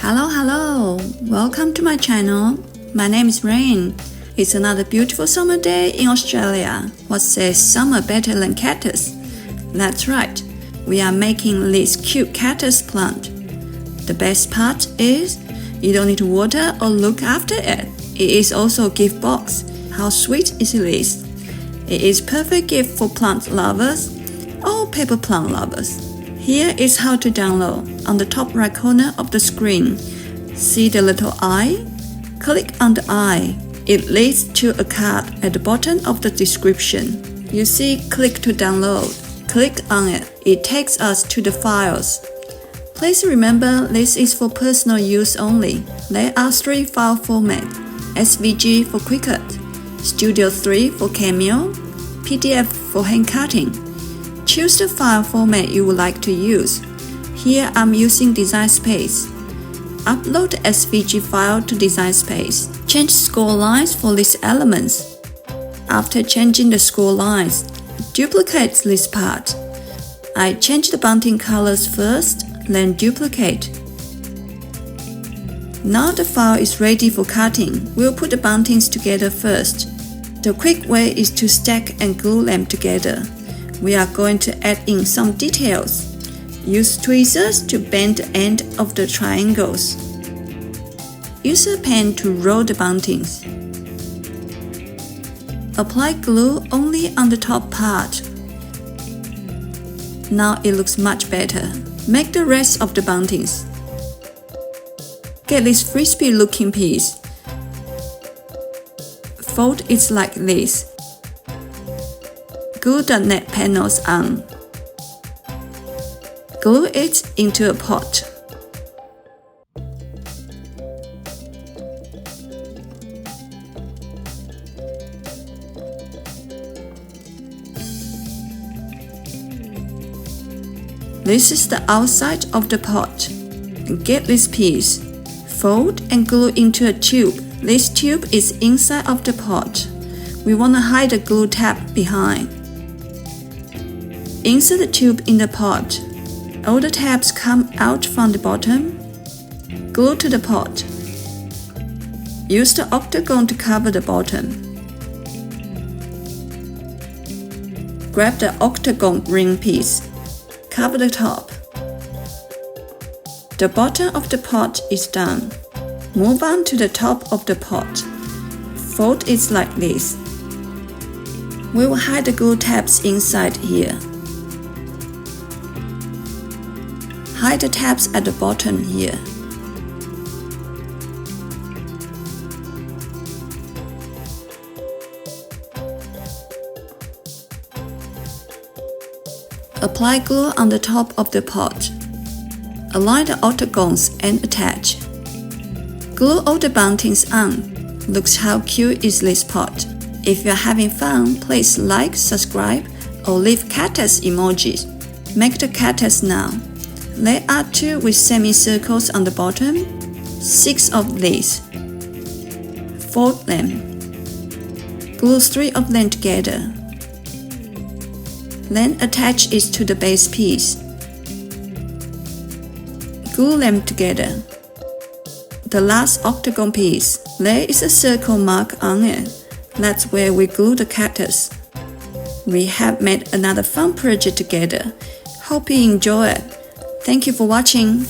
Hello, welcome to my channel. My name is Rain. It's another beautiful summer day in Australia. What says summer better than cactus? That's right, we are making this cute cactus plant. The best part is, you don't need to water or look after it. It is also a gift box. How sweet is this? It is perfect gift for plant lovers or paper plant lovers. Here is how to download. On the top right corner of the screen, see the little eye? Click on the eye. It leads to a card at the bottom of the description. You see click to download. Click on it. It takes us to the files. Please remember this is for personal use only. There are 3 file formats: SVG for Cricut, Studio 3 for Cameo, PDF for hand cutting. Choose the file format you would like to use. Here I'm using Design Space. Upload the SVG file to Design Space. Change score lines for these elements. After changing the score lines, duplicate this part. I change the bunting colors first, then duplicate. Now the file is ready for cutting. We'll put the buntings together first. The quick way is to stack and glue them together. We are going to add in some details. Use tweezers to bend the end of the triangles. Use a pen to roll the buntings. Apply glue only on the top part. Now it looks much better. Make the rest of the buntings. Get this frisbee looking piece. Fold it like this. Glue the net panels on. Glue it into a pot. This is the outside of the pot. Get this piece. Fold and glue into a tube. This tube is inside of the pot. We want to hide the glue tab behind. Insert the tube in the pot. All the tabs come out from the bottom. Glue to the pot. Use the octagon to cover the bottom. Grab the octagon ring piece. Cover the top. The bottom of the pot is done. Move on to the top of the pot. Fold it like this. We will hide the glue tabs inside here. Hide the tabs at the bottom here. Apply glue on the top of the pot. Align the octagons and attach. Glue all the buntings on. Looks how cute is this pot. If you're having fun, please like, subscribe, or leave cactus emojis. Make the cactus now. There are 2 with semicircles on the bottom, 6 of these. Fold them. Glue 3 of them together. Then attach it to the base piece. Glue them together. The last octagon piece, there is a circle mark on it. That's where we glue the cactus. We have made another fun project together. Hope you enjoy it. Thank you for watching.